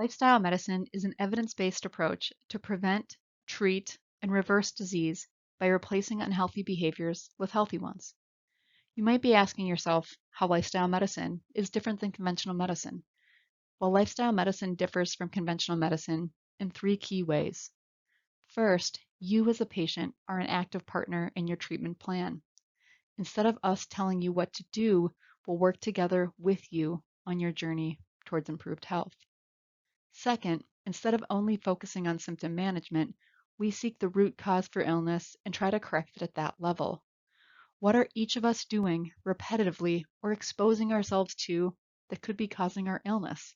Lifestyle medicine is an evidence-based approach to prevent, treat, and reverse disease by replacing unhealthy behaviors with healthy ones. You might be asking yourself how lifestyle medicine is different than conventional medicine. Well, lifestyle medicine differs from conventional medicine in three key ways. First, you as a patient are an active partner in your treatment plan. Instead of us telling you what to do, we'll work together with you on your journey towards improved health. Second, instead of only focusing on symptom management, we seek the root cause for illness and try to correct it at that level. What are each of us doing repetitively or exposing ourselves to that could be causing our illness?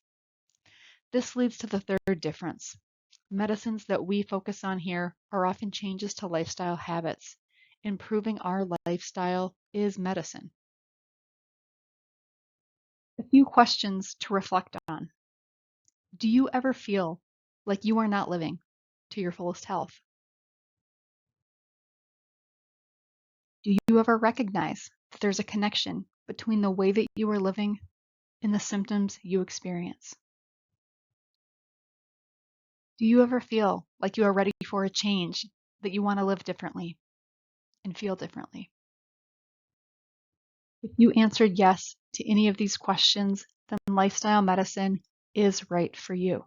This leads to the third difference. Medicines that we focus on here are often changes to lifestyle habits. Improving our lifestyle is medicine. A few questions to reflect on. Do you ever feel like you are not living to your fullest health? Do you ever recognize that there's a connection between the way that you are living and the symptoms you experience? Do you ever feel like you are ready for a change, that you want to live differently and feel differently? If you answered yes to any of these questions, then lifestyle medicine is right for you.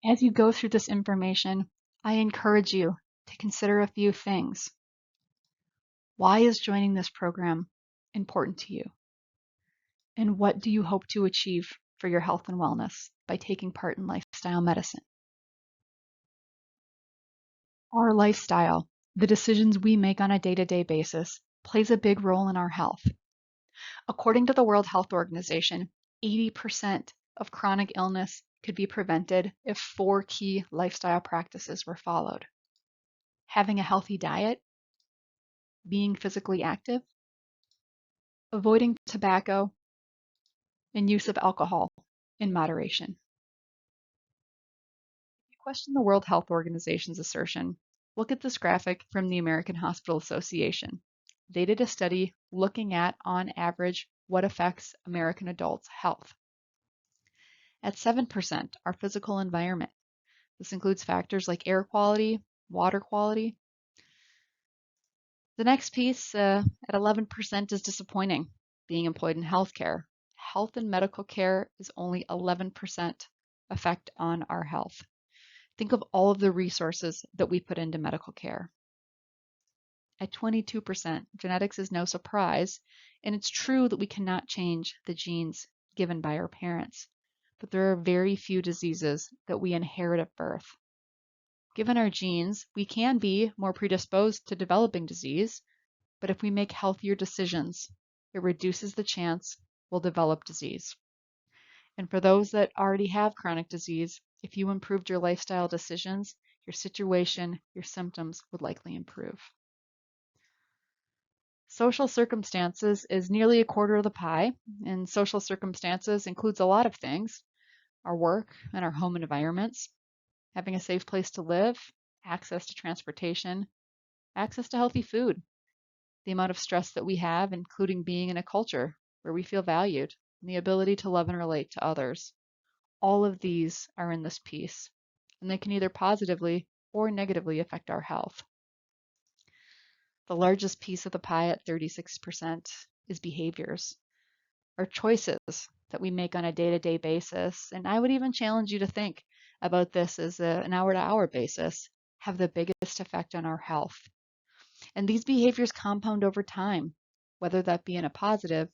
As you go through this information, I encourage you to consider a few things. Why is joining this program important to you? And what do you hope to achieve for your health and wellness by taking part in lifestyle medicine? Our lifestyle, the decisions we make on a day-to-day basis, plays a big role in our health. According to the World Health Organization, 80% of chronic illness could be prevented if 4 key lifestyle practices were followed. Having a healthy diet, being physically active, avoiding tobacco, and use of alcohol in moderation. If you question the World Health Organization's assertion, look at this graphic from the American Hospital Association. They did a study looking at, on average, what affects American adults' health. At 7%, our physical environment. This includes factors like air quality, water quality. The next piece at 11% is disappointing, being employed in healthcare. Health and medical care is only 11% effect on our health. Think of all of the resources that we put into medical care. At 22%, genetics is no surprise, and it's true that we cannot change the genes given by our parents, but there are very few diseases that we inherit at birth. Given our genes, we can be more predisposed to developing disease, but if we make healthier decisions, it reduces the chance we'll develop disease. And for those that already have chronic disease, if you improved your lifestyle decisions, your situation, your symptoms would likely improve. Social circumstances is nearly a quarter of the pie, and social circumstances includes a lot of things: our work and our home environments, having a safe place to live, access to transportation, access to healthy food, the amount of stress that we have, including being in a culture where we feel valued, and the ability to love and relate to others. All of these are in this piece, and they can either positively or negatively affect our health. The largest piece of the pie at 36% is behaviors, our choices that we make on a day-to-day basis. And I would even challenge you to think about this as an hour-to-hour basis, have the biggest effect on our health. And these behaviors compound over time, whether that be in a positive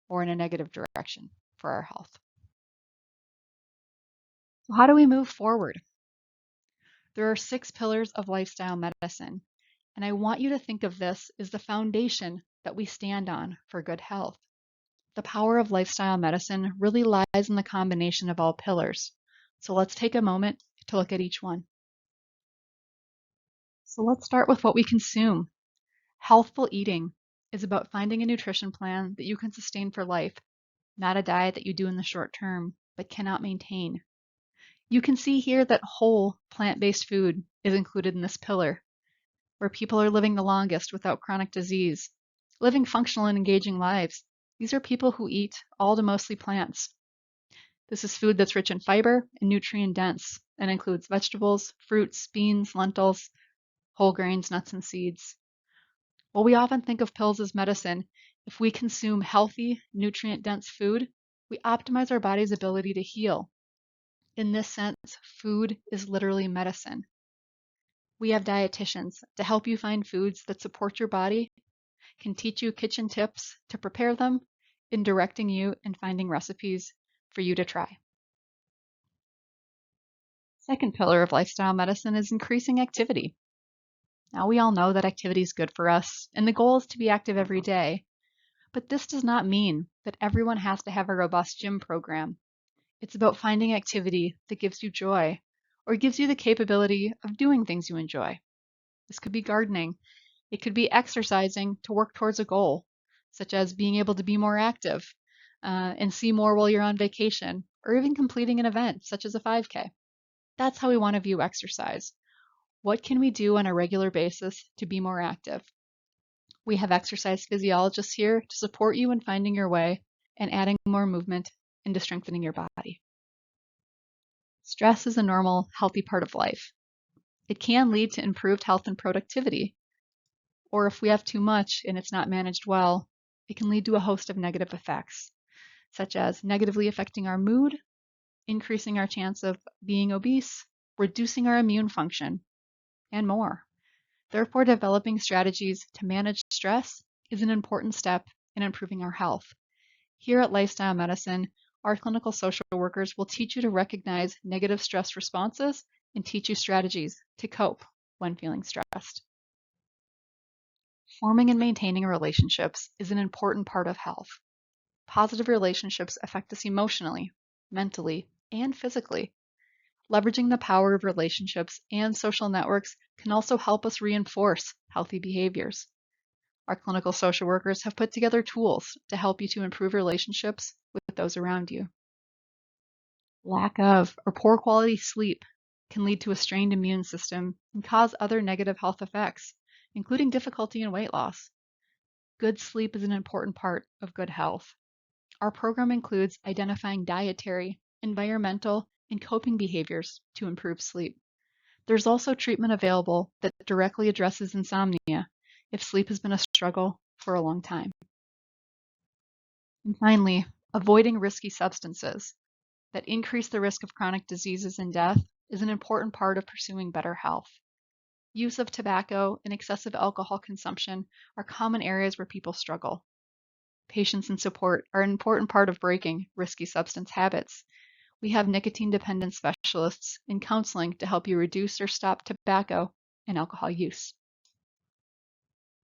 or in a negative direction for our health. So how do we move forward? There are 6 pillars of lifestyle medicine, and I want you to think of this as the foundation that we stand on for good health. The power of lifestyle medicine really lies in the combination of all pillars. So let's take a moment to look at each one. So let's start with what we consume. Healthful eating is about finding a nutrition plan that you can sustain for life, not a diet that you do in the short term but cannot maintain. You can see here that whole plant-based food is included in this pillar, where people are living the longest without chronic disease, living functional and engaging lives. These are people who eat all to mostly plants. This is food that's rich in fiber and nutrient dense and includes vegetables, fruits, beans, lentils, whole grains, nuts, and seeds. While we often think of pills as medicine, if we consume healthy, nutrient dense food, we optimize our body's ability to heal. In this sense, food is literally medicine. We have dietitians to help you find foods that support your body, can teach you kitchen tips to prepare them, in directing you and finding recipes for you to try. Second pillar of lifestyle medicine is increasing activity. Now, we all know that activity is good for us, and the goal is to be active every day. But this does not mean that everyone has to have a robust gym program. It's about finding activity that gives you joy or gives you the capability of doing things you enjoy. This could be gardening. It could be exercising to work towards a goal, such as being able to be more active and see more while you're on vacation, or even completing an event such as a 5K. That's how we want to view exercise. What can we do on a regular basis to be more active? We have exercise physiologists here to support you in finding your way and adding more movement into strengthening your body. Stress is a normal, healthy part of life. It can lead to improved health and productivity, or if we have too much and it's not managed well, it can lead to a host of negative effects, such as negatively affecting our mood, increasing our chance of being obese, reducing our immune function, and more. Therefore, developing strategies to manage stress is an important step in improving our health. Here at Lifestyle Medicine, our clinical social workers will teach you to recognize negative stress responses and teach you strategies to cope when feeling stressed. Forming and maintaining relationships is an important part of health. Positive relationships affect us emotionally, mentally, and physically. Leveraging the power of relationships and social networks can also help us reinforce healthy behaviors. Our clinical social workers have put together tools to help you to improve relationships with those around you. Lack of or poor quality sleep can lead to a strained immune system and cause other negative health effects, including difficulty in weight loss. Good sleep is an important part of good health. Our program includes identifying dietary, environmental, and coping behaviors to improve sleep. There's also treatment available that directly addresses insomnia if sleep has been a struggle for a long time. And finally, avoiding risky substances that increase the risk of chronic diseases and death is an important part of pursuing better health. Use of tobacco and excessive alcohol consumption are common areas where people struggle. Patients and support are an important part of breaking risky substance habits. We have nicotine dependent specialists in counseling to help you reduce or stop tobacco and alcohol use.